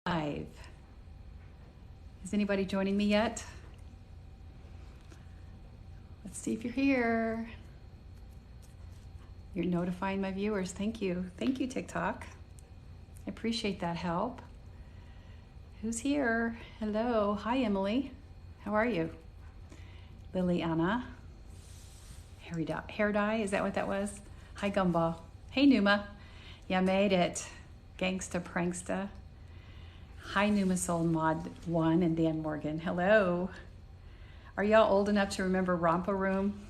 Live. Is anybody joining me yet? Let's see if you're here. You're notifying my viewers. Thank you. Thank you, TikTok. I appreciate that help. Who's here? Hello. Hi, Emily. How are you? Liliana. Hair dye. Is that what that was? Hi, Gumball. Hey, Numa. You made it. Gangsta pranksta. Hi, Numa Soul Mod 1 and Dan Morgan. Hello. Are y'all old enough to remember Romper Room?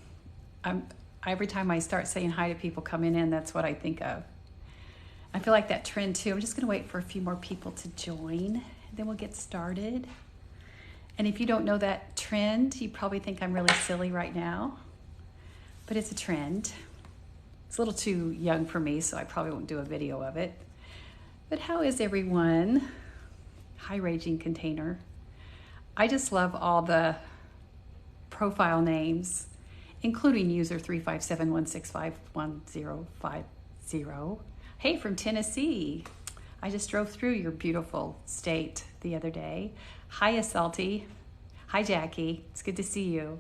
Every time I start saying hi to people coming in, that's what I think of. I feel like that trend too. I'm just going to wait for a few more people to join, then we'll get started. And if you don't know that trend, you probably think I'm really silly right now, but it's a trend. It's a little too young for me, so I probably won't do a video of it. But how is everyone? Hi, Raging Container. I just love all the profile names, including user 35716515050. Hey, from Tennessee. I just drove through your beautiful state the other day. Hi, Salty. Hi, Jackie. It's good to see you.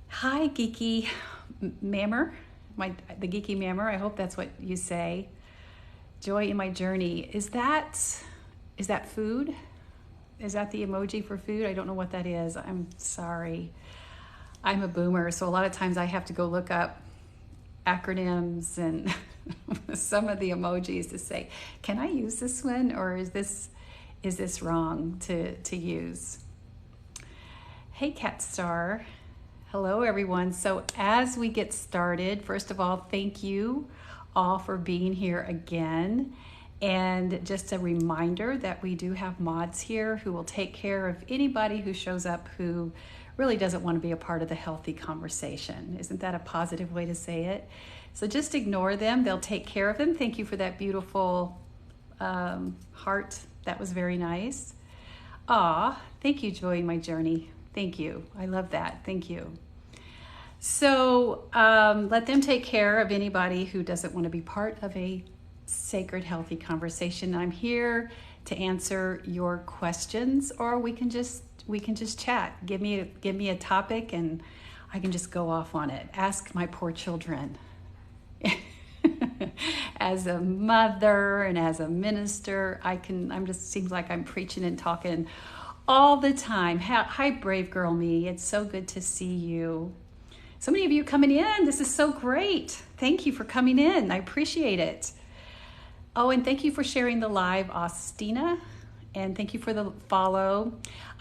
Hi, Geeky Mammer. The Geeky Mammer. I hope that's what you say. Joy in my journey. Is that food? Is that the emoji for food? I don't know what that is. I'm sorry. I'm a boomer, so a lot of times I have to go look up acronyms and some of the emojis to say, can I use this one, or is this wrong to use? Hey, Cat Star. Hello, everyone. So as we get started, first of all, thank you all for being here again. And just a reminder that we do have mods here who will take care of anybody who shows up who really doesn't want to be a part of the healthy conversation. Isn't that a positive way to say it? So just ignore them. They'll take care of them. Thank you for that beautiful heart. That was very nice. Thank you, Joy in my journey. Thank you. I love that. Thank you. So let them take care of anybody who doesn't want to be part of a sacred, healthy conversation. I'm here to answer your questions, or we can just chat. Give me a topic, and I can just go off on it. Ask my poor children. As a mother and as a minister, seems like I'm preaching and talking all the time. Hi, brave girl me. It's so good to see you. So many of you coming in. This is so great. Thank you for coming in. I appreciate it. Oh, and thank you for sharing the live, Austina, and thank you for the follow.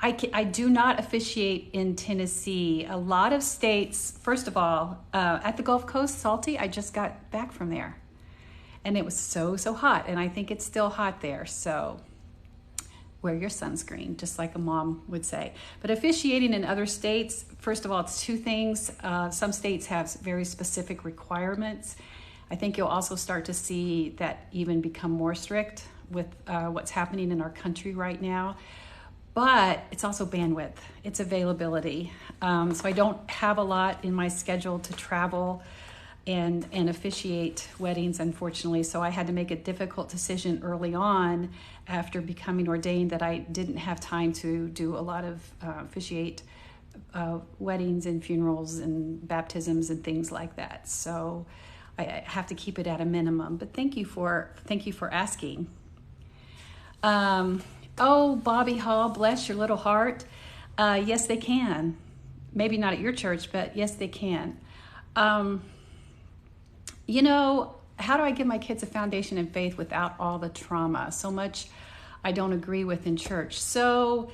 I do not officiate in Tennessee. A lot of states, first of all, at the Gulf Coast, Salty, I just got back from there, and it was so hot, and I think it's still hot there, so wear your sunscreen, just like a mom would say. But officiating in other states, first of all, it's two things. Some states have very specific requirements. I think you'll also start to see that even become more strict with what's happening in our country right now. But it's also bandwidth, it's availability. So I don't have a lot in my schedule to travel and officiate weddings, unfortunately. So I had to make a difficult decision early on after becoming ordained that I didn't have time to do a lot of officiate weddings and funerals and baptisms and things like that. So I have to keep it at a minimum, but thank you for asking. Bobby Hall, bless your little heart. Yes, they can. Maybe not at your church, but yes, they can. How do I give my kids a foundation in faith without all the trauma? So much I don't agree with in church. So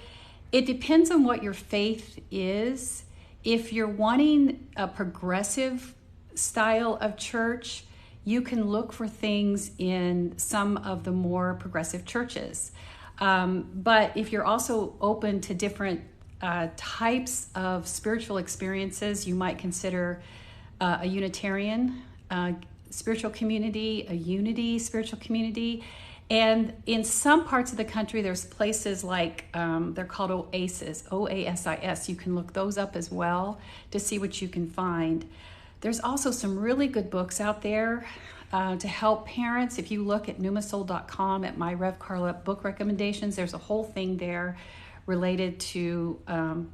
it depends on what your faith is. If you're wanting a progressive style of church, you can look for things in some of the more progressive churches. But if you're also open to different types of spiritual experiences, you might consider a Unitarian spiritual community, a unity spiritual community. And in some parts of the country, there's places like, they're called OASIS, OASIS. You can look those up as well to see what you can find. There's also some really good books out there to help parents. If you look at numasol.com at my Rev Karla book recommendations, there's a whole thing there related to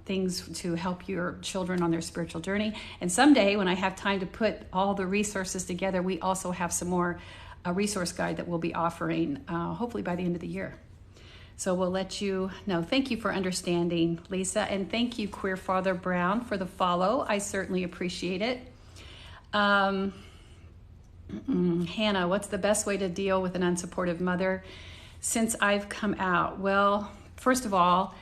things to help your children on their spiritual journey. And someday when I have time to put all the resources together, we also have some more a resource guide that we'll be offering hopefully by the end of the year. So we'll let you know. Thank you for understanding, Lisa. And thank you, Queer Father Brown, for the follow. I certainly appreciate it. Hannah, what's the best way to deal with an unsupportive mother since I've come out? Well, first of all,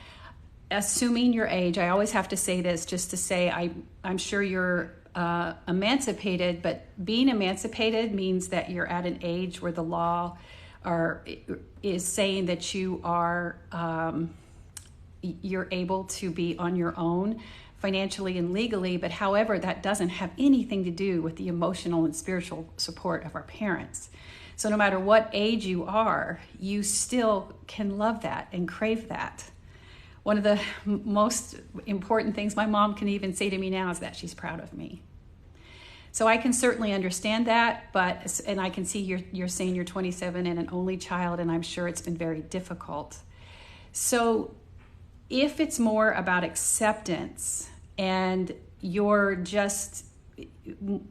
assuming your age, I always have to say this just to say I'm sure you're emancipated, but being emancipated means that you're at an age where the law is saying that you are you're able to be on your own financially and legally. But however, that doesn't have anything to do with the emotional and spiritual support of our parents. So no matter what age you are, you still can love that and crave that. One of the most important things my mom can even say to me now is that she's proud of me. So I can certainly understand that, and I can see you're saying you're 27 and an only child, and I'm sure it's been very difficult. So if it's more about acceptance and you're just,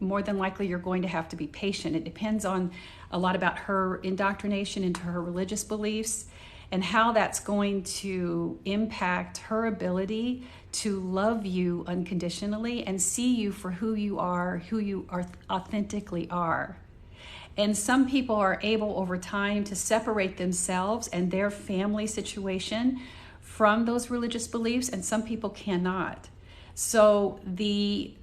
more than likely you're going to have to be patient. It depends on a lot about her indoctrination into her religious beliefs and how that's going to impact her ability to love you unconditionally and see you for who you are authentically are. And some people are able over time to separate themselves and their family situation from those religious beliefs, and some people cannot. So the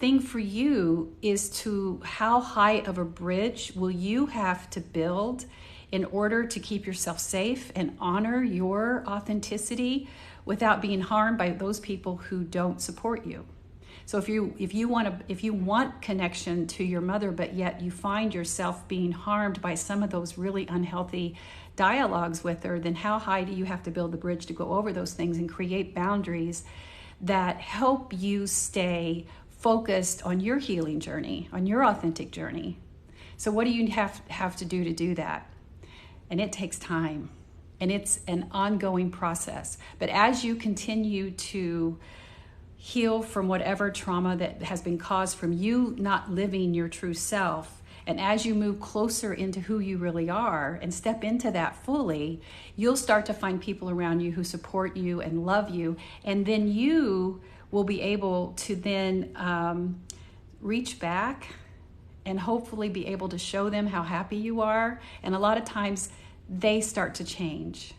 thing for you is to how high of a bridge will you have to build in order to keep yourself safe and honor your authenticity without being harmed by those people who don't support you. So if you want connection to your mother, but yet you find yourself being harmed by some of those really unhealthy dialogues with her, then how high do you have to build the bridge to go over those things and create boundaries that help you stay focused on your healing journey, on your authentic journey? So what do you have to do that? And it takes time, and it's an ongoing process. But as you continue to heal from whatever trauma that has been caused from you not living your true self, and as you move closer into who you really are and step into that fully, you'll start to find people around you who support you and love you, and then you will be able to then reach back and hopefully be able to show them how happy you are. And a lot of times they start to change.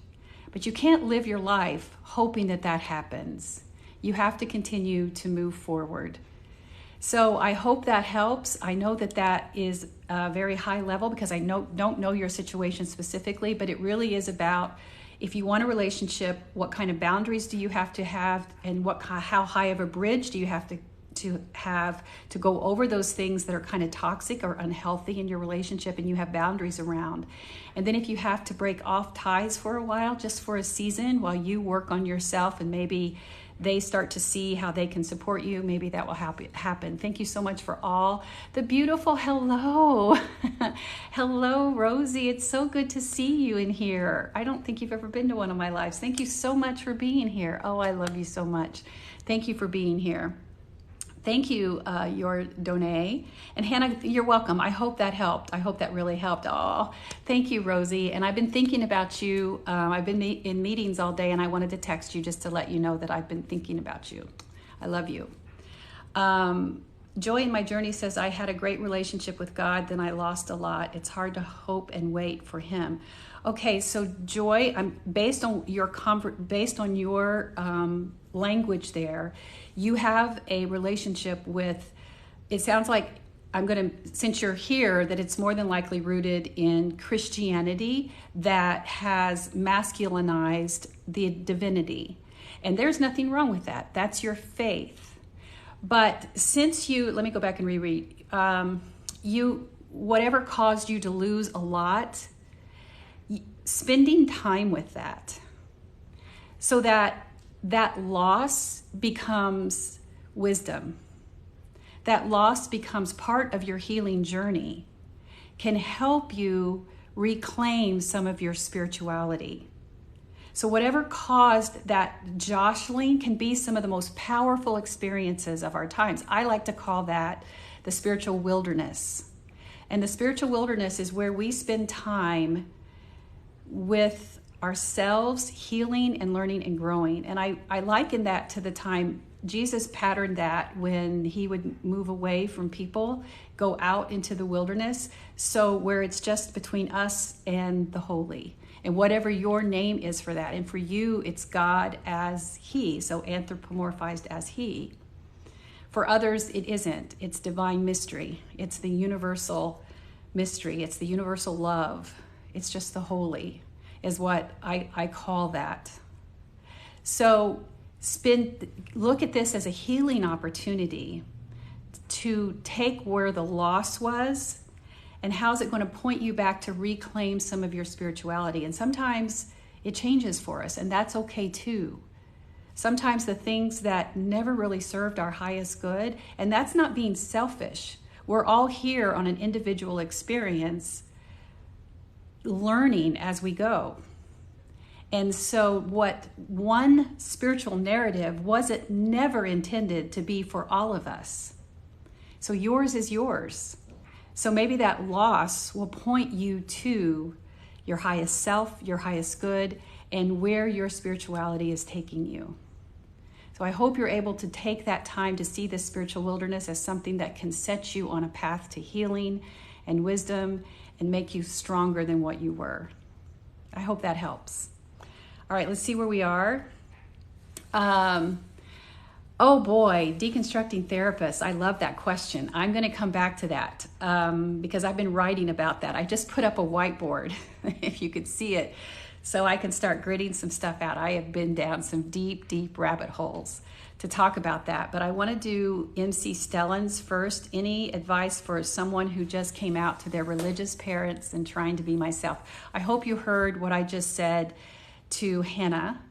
But you can't live your life hoping that happens. You have to continue to move forward. So I hope that helps. I know that is a very high level because I don't know your situation specifically, but it really is about, if you want a relationship, what kind of boundaries do you have and how high of a bridge do you have to go over those things that are kind of toxic or unhealthy in your relationship and you have boundaries around. And then if you have to break off ties for a while, just for a season, while you work on yourself and maybe they start to see how they can support you, maybe that will happen. Thank you so much for all the beautiful hello. Hello, Rosie. It's so good to see you in here. I don't think you've ever been to one of my lives. Thank you so much for being here. Oh, I love you so much. Thank you for being here. Thank you, your donate. And Hannah, you're welcome. I hope that helped. I hope that really helped. Oh, thank you, Rosie. And I've been thinking about you. I've been in meetings all day, and I wanted to text you just to let you know that I've been thinking about you. I love you. Joy in my journey says, I had a great relationship with God, then I lost a lot. It's hard to hope and wait for him. Okay, so Joy, based on your language there, you have a relationship with, it sounds like, since you're here, that it's more than likely rooted in Christianity that has masculinized the divinity. And there's nothing wrong with that. That's your faith. But since let me go back and reread. Whatever caused you to lose a lot, spending time with that, so that loss becomes wisdom. That loss becomes part of your healing journey. can help you reclaim some of your spirituality. So whatever caused that jostling can be some of the most powerful experiences of our times. I like to call that the spiritual wilderness. And the spiritual wilderness is where we spend time with ourselves, healing and learning and growing. And I liken that to the time Jesus patterned that when he would move away from people, go out into the wilderness. So where it's just between us and the holy, and whatever your name is for that. And for you, it's God as he, so anthropomorphized as he. For others, it isn't. It's divine mystery. It's the universal mystery. It's the universal love. It's just the holy is what I call that. So look at this as a healing opportunity to take where the loss was and how's it going to point you back to reclaim some of your spirituality. And sometimes it changes for us, and that's okay too. Sometimes the things that never really served our highest good, and that's not being selfish. We're all here on an individual experience, learning as we go. And so what one spiritual narrative wasn't never intended to be for all of us. So yours is yours. So maybe that loss will point you to your highest self, your highest good, and where your spirituality is taking you. So I hope you're able to take that time to see this spiritual wilderness as something that can set you on a path to healing and wisdom and make you stronger than what you were. I hope that helps. All right, let's see where we are. Oh boy, deconstructing therapists. I love that question. I'm going to come back to that because I've been writing about that. I just put up a whiteboard, if you could see it, so I can start gritting some stuff out. I have been down some deep, deep rabbit holes to talk about that. But I want to do MC Stellan's first. Any advice for someone who just came out to their religious parents and trying to be myself? I hope you heard what I just said to Hannah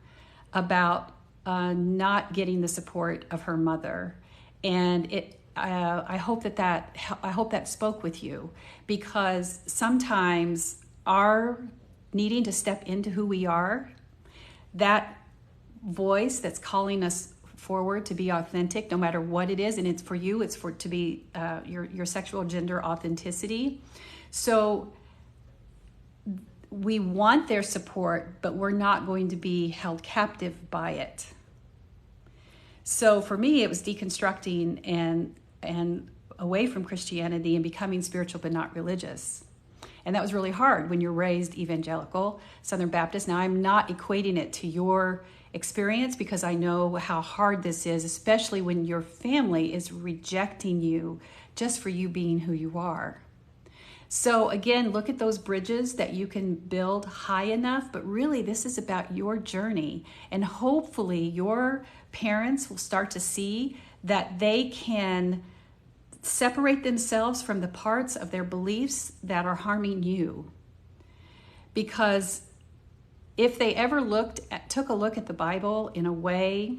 about not getting the support of her mother, and I hope that spoke with you, because sometimes our needing to step into who we are, that voice that's calling us forward to be authentic, no matter what it is, and it's for you, it's for to be your sexual gender authenticity. So we want their support, but we're not going to be held captive by it. So for me, it was deconstructing and away from Christianity and becoming spiritual but not religious. And that was really hard when you're raised evangelical, Southern Baptist. Now, I'm not equating it to your experience because I know how hard this is, especially when your family is rejecting you just for you being who you are. So again, look at those bridges that you can build high enough, but really this is about your journey. And hopefully your parents will start to see that they can separate themselves from the parts of their beliefs that are harming you. Because if they ever took a look at the Bible in a way,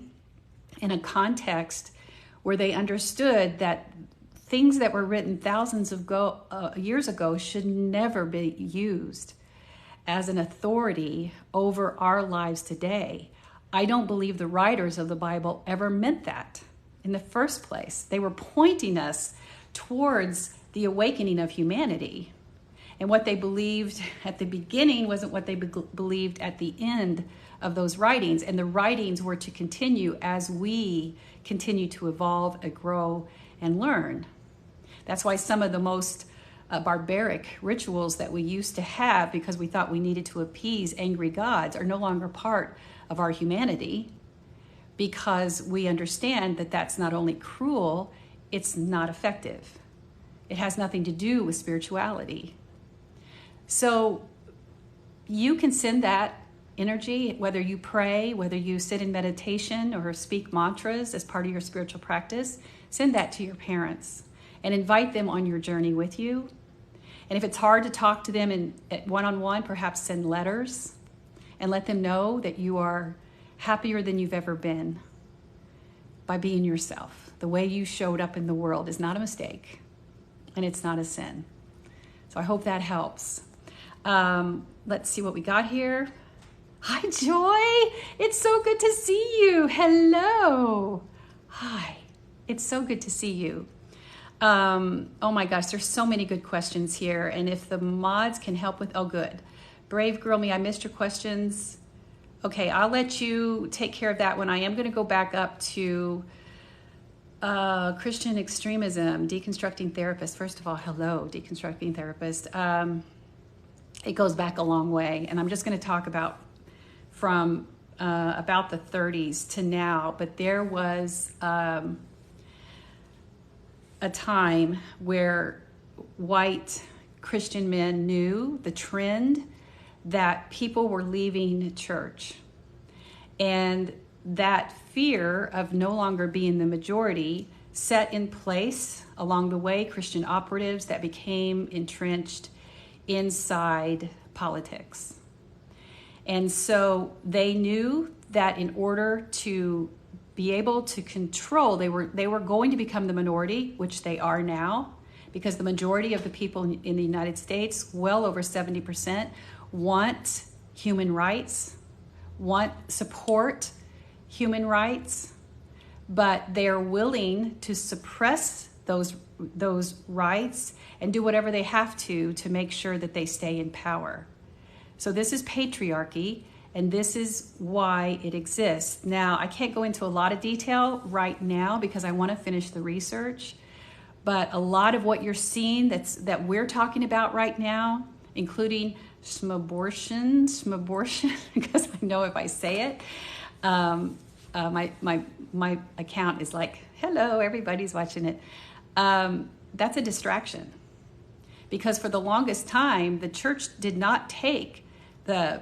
in a context where they understood that things that were written thousands of years ago should never be used as an authority over our lives today. I don't believe the writers of the Bible ever meant that in the first place. They were pointing us towards the awakening of humanity. And what they believed at the beginning wasn't what they believed at the end of those writings. And the writings were to continue as we continue to evolve and grow and learn. That's why some of the most barbaric rituals that we used to have, because we thought we needed to appease angry gods, are no longer part of our humanity, because we understand that that's not only cruel, it's not effective. It has nothing to do with spirituality. So you can send that energy, whether you pray, whether you sit in meditation or speak mantras as part of your spiritual practice, send that to your parents and invite them on your journey with you. And if it's hard to talk to them one-on-one, perhaps send letters and let them know that you are happier than you've ever been by being yourself. The way you showed up in the world is not a mistake, and it's not a sin. So I hope that helps. Let's see what we got here. Hi, Joy. It's so good to see you. Hello. Hi. It's so good to see you. Oh my gosh, there's so many good questions here. And if the mods can help with, oh good. Brave Girl Me, I missed your questions. Okay, I'll let you take care of that one. I am going to go back up to Christian extremism, deconstructing therapist. First of all, hello, deconstructing therapist. It goes back a long way. And I'm just going to talk about from about the 30s to now. But there was a time where white Christian men knew the trend that people were leaving church, and that fear of no longer being the majority set in place along the way Christian operatives that became entrenched inside politics. And so they knew that in order to be able to control, they were going to become the minority, which they are now, because the majority of the people in the United States, well over 70%, want human rights, support human rights, but they're willing to suppress those rights and do whatever they have to make sure that they stay in power. So this is patriarchy, and this is why it exists. Now, I can't go into a lot of detail right now because I want to finish the research, but a lot of what you're seeing that we're talking about right now, including smabortion, because I know if I say it, my account is like, hello, everybody's watching it. That's a distraction, because for the longest time, the church did not take the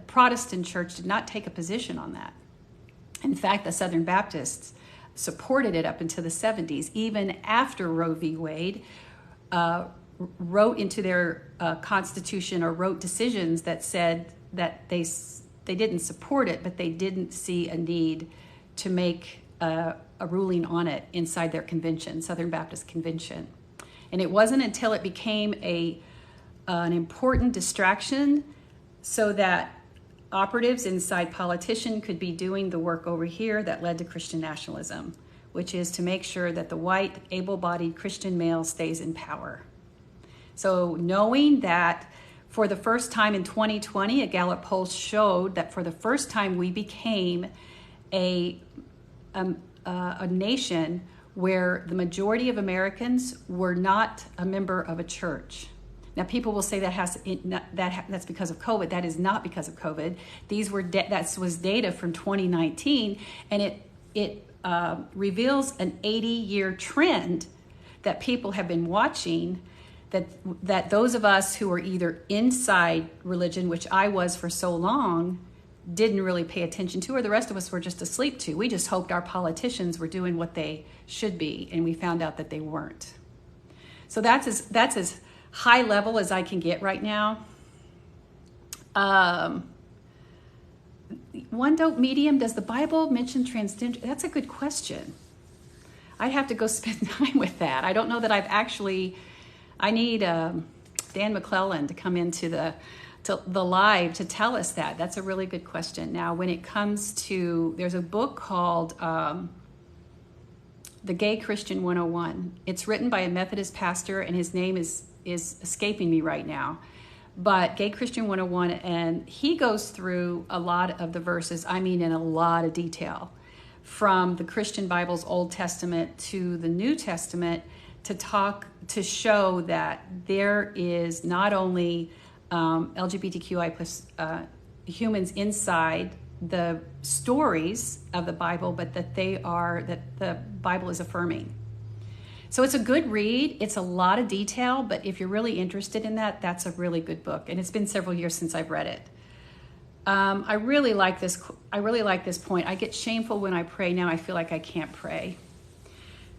Protestant church did not take a position on that. In fact, the Southern Baptists supported it up until the 70s, even after Roe v. Wade wrote into their constitution or wrote decisions that said that they didn't support it, but they didn't see a need to make a ruling on it inside their convention, Southern Baptist Convention. And it wasn't until it became an important distraction so that operatives inside politician could be doing the work over here that led to Christian nationalism, which is to make sure that the white, able-bodied Christian male stays in power. So knowing that for the first time in 2020, a Gallup poll showed that for the first time we became a nation where the majority of Americans were not a member of a church. Now, people will say that's because of COVID. That is not because of COVID. That was data from 2019, and it reveals an 80-year trend that people have been watching. That those of us who are either inside religion, which I was for so long, didn't really pay attention to, or the rest of us were just asleep to. We just hoped our politicians were doing what they should be, and we found out that they weren't. So that's as high level as I can get right now. One Dope Medium, does the Bible mention transgender? That's a good question. I'd have to go spend time with that. I don't know that I've actually, I need Dan McClellan to come into the live to tell us that. That's a really good question. Now, when it comes to, there's a book called The Gay Christian 101. It's written by a Methodist pastor, and his name is escaping me right now. But Gay Christian 101, and he goes through a lot of the verses, I mean in a lot of detail, from the Christian Bible's Old Testament to the New Testament, to show that there is not only LGBTQI plus humans inside the stories of the Bible, but that the Bible is affirming. So it's a good read. It's a lot of detail, but if you're really interested in that, that's a really good book. And it's been several years since I've read it. I really like this point. I get shameful when I pray. Now I feel like I can't pray.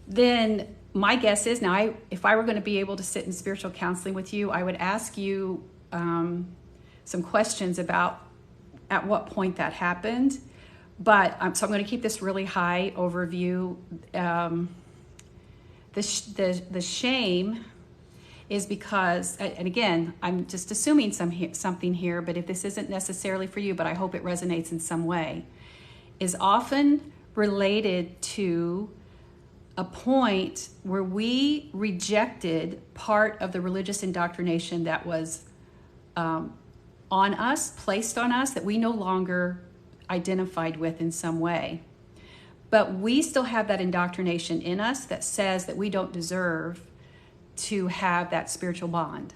Then my guess is, if I were going to be able to sit in spiritual counseling with you, I would ask you some questions about at what point that happened. But so I'm going to keep this really high overview. The shame is because, and again, I'm just assuming something here, but if this isn't necessarily for you, but I hope it resonates in some way, is often related to a point where we rejected part of the religious indoctrination that was on us, placed on us, that we no longer identified with in some way. But we still have that indoctrination in us that says that we don't deserve to have that spiritual bond.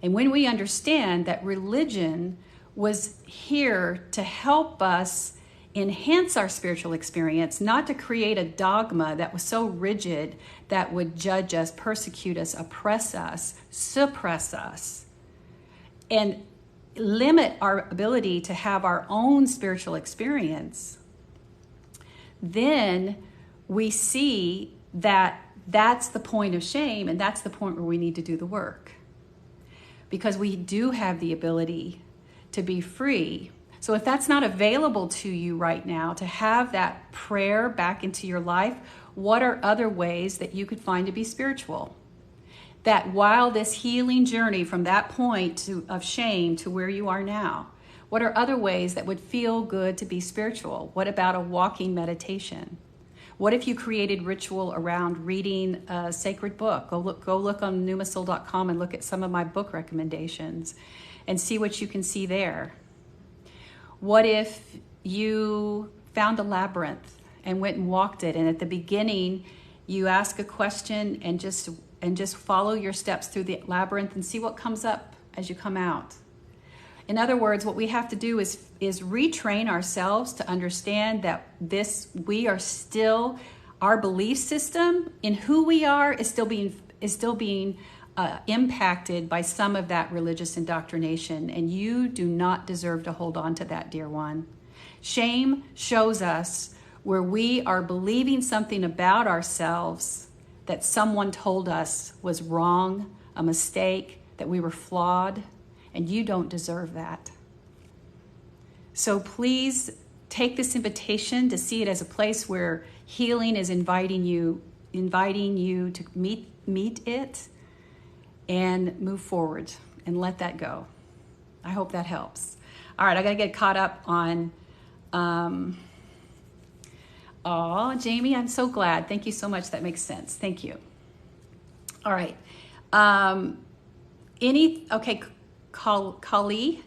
And when we understand that religion was here to help us enhance our spiritual experience, not to create a dogma that was so rigid that would judge us, persecute us, oppress us, suppress us, and limit our ability to have our own spiritual experience, then we see that that's the point of shame, and that's the point where we need to do the work. Because we do have the ability to be free. So if that's not available to you right now, to have that prayer back into your life, what are other ways that you could find to be spiritual? That while this healing journey from that point of shame to where you are now, what are other ways that would feel good to be spiritual? What about a walking meditation? What if you created ritual around reading a sacred book? Go look on numasoul.com and look at some of my book recommendations and see what you can see there. What if you found a labyrinth and went and walked it, and at the beginning you ask a question and just follow your steps through the labyrinth and see what comes up as you come out? In other words, what we have to do is retrain ourselves to understand that we are still, our belief system in who we are is still being impacted by some of that religious indoctrination, and you do not deserve to hold on to that, dear one. Shame shows us where we are believing something about ourselves that someone told us was wrong, a mistake, that we were flawed, and you don't deserve that. So please take this invitation to see it as a place where healing is inviting you to meet it and move forward and let that go. I hope that helps. All right, I got to get caught up on Jamie, I'm so glad. Thank you so much. That makes sense. Thank you. All right. Kali?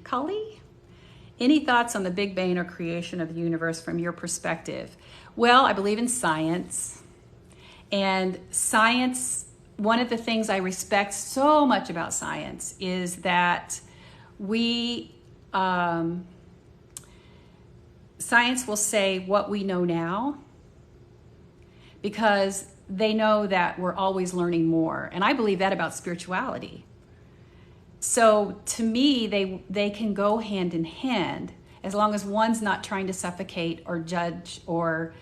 Any thoughts on the Big Bang or creation of the universe from your perspective? Well, I believe in science. And science, one of the things I respect so much about science is that science will say what we know now, because they know that we're always learning more. And I believe that about spirituality. So to me, they can go hand in hand as long as one's not trying to suffocate or judge or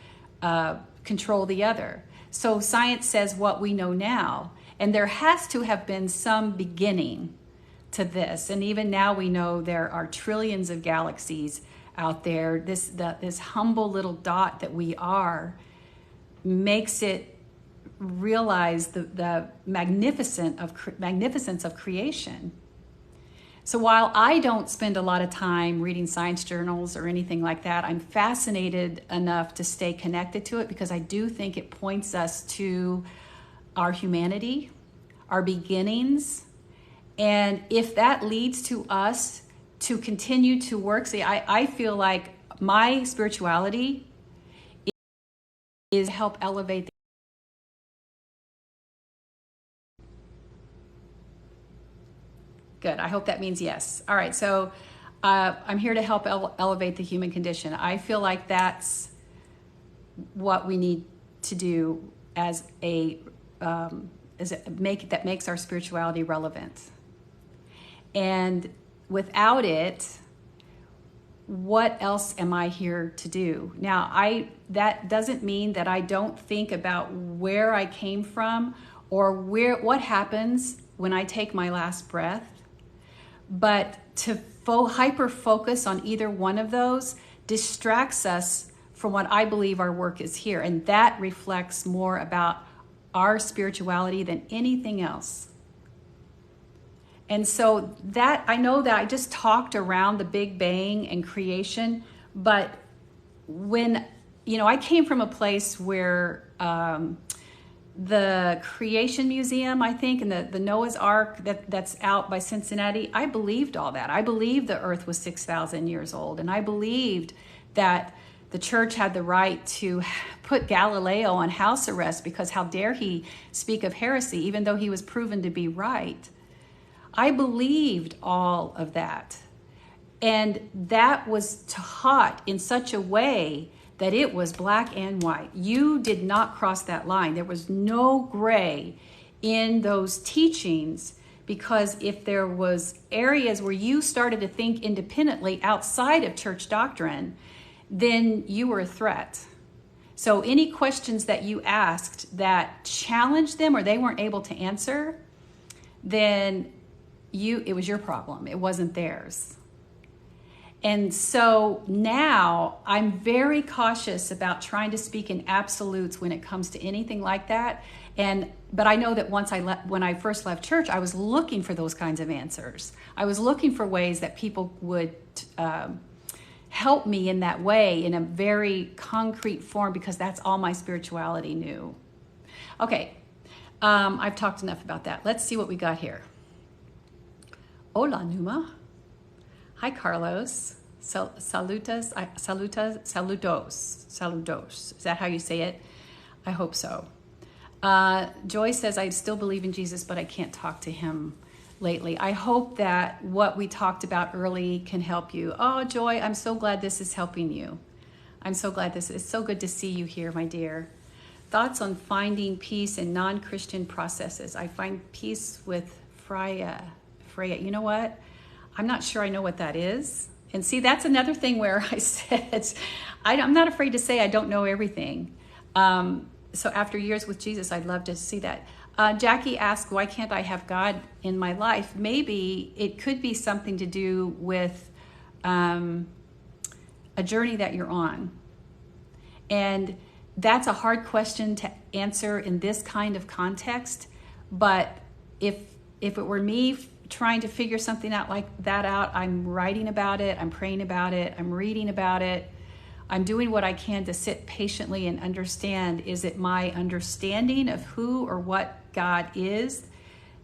control the other. So science says what we know now, and there has to have been some beginning to this. And even now we know there are trillions of galaxies out there. This humble little dot that we are makes it realize the magnificence of creation. So while I don't spend a lot of time reading science journals or anything like that, I'm fascinated enough to stay connected to it, because I do think it points us to our humanity, our beginnings. And if that leads to us to continue to work, see, I feel like my spirituality is help elevate. Good. I hope that means yes. All right. So I'm here to help elevate the human condition. I feel like that's what we need to do that makes our spirituality relevant. And without it, what else am I here to do? Now, that doesn't mean that I don't think about where I came from or what happens when I take my last breath. But to hyper focus on either one of those distracts us from what I believe our work is here. And that reflects more about our spirituality than anything else. And so that, I know that I just talked around the Big Bang and creation, but when, I came from a place where the Creation Museum, I think, and the Noah's Ark that's out by Cincinnati, I believed all that. I believed the earth was 6,000 years old, and I believed that the church had the right to put Galileo on house arrest because how dare he speak of heresy, even though he was proven to be right. I believed all of that. And that was taught in such a way that it was black and white. You did not cross that line. There was no gray in those teachings, because if there was areas where you started to think independently outside of church doctrine, then you were a threat. So any questions that you asked that challenged them or they weren't able to answer, then it was your problem. It wasn't theirs. And so now I'm very cautious about trying to speak in absolutes when it comes to anything like that. But I know that when I first left church, I was looking for those kinds of answers. I was looking for ways that people would help me in that way, in a very concrete form, because that's all my spirituality knew. Okay, I've talked enough about that. Let's see what we got here. Hola, Numa. Hi, Carlos. Saludos. Is that how you say it? I hope so. Joy says, I still believe in Jesus, but I can't talk to him lately. I hope that what we talked about early can help you. Oh, Joy, I'm so glad this is helping you. I'm so glad it's so good to see you here, my dear. Thoughts on finding peace in non-Christian processes. I find peace with Freya. You know what? I'm not sure I know what that is. And see, that's another thing where I said, I'm not afraid to say I don't know everything. So after years with Jesus, I'd love to see that. Jackie asked, why can't I have God in my life? Maybe it could be something to do with a journey that you're on. And that's a hard question to answer in this kind of context. But if it were me trying to figure something out like that out, I'm writing about it, I'm praying about it, I'm reading about it. I'm doing what I can to sit patiently and understand, is it my understanding of who or what God is?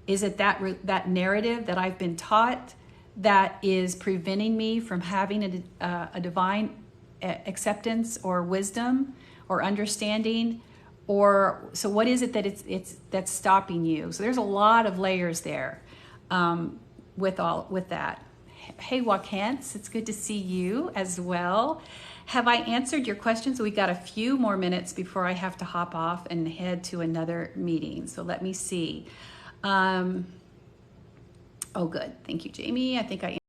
Is it that narrative that I've been taught that is preventing me from having a divine acceptance or wisdom or understanding? Or so what is it that that's stopping you? So there's a lot of layers there with that. Hey, Wakance, it's good to see you as well. Have I answered your questions? We got a few more minutes before I have to hop off and head to another meeting. So let me see. Oh, good. Thank you, Jamie. I think I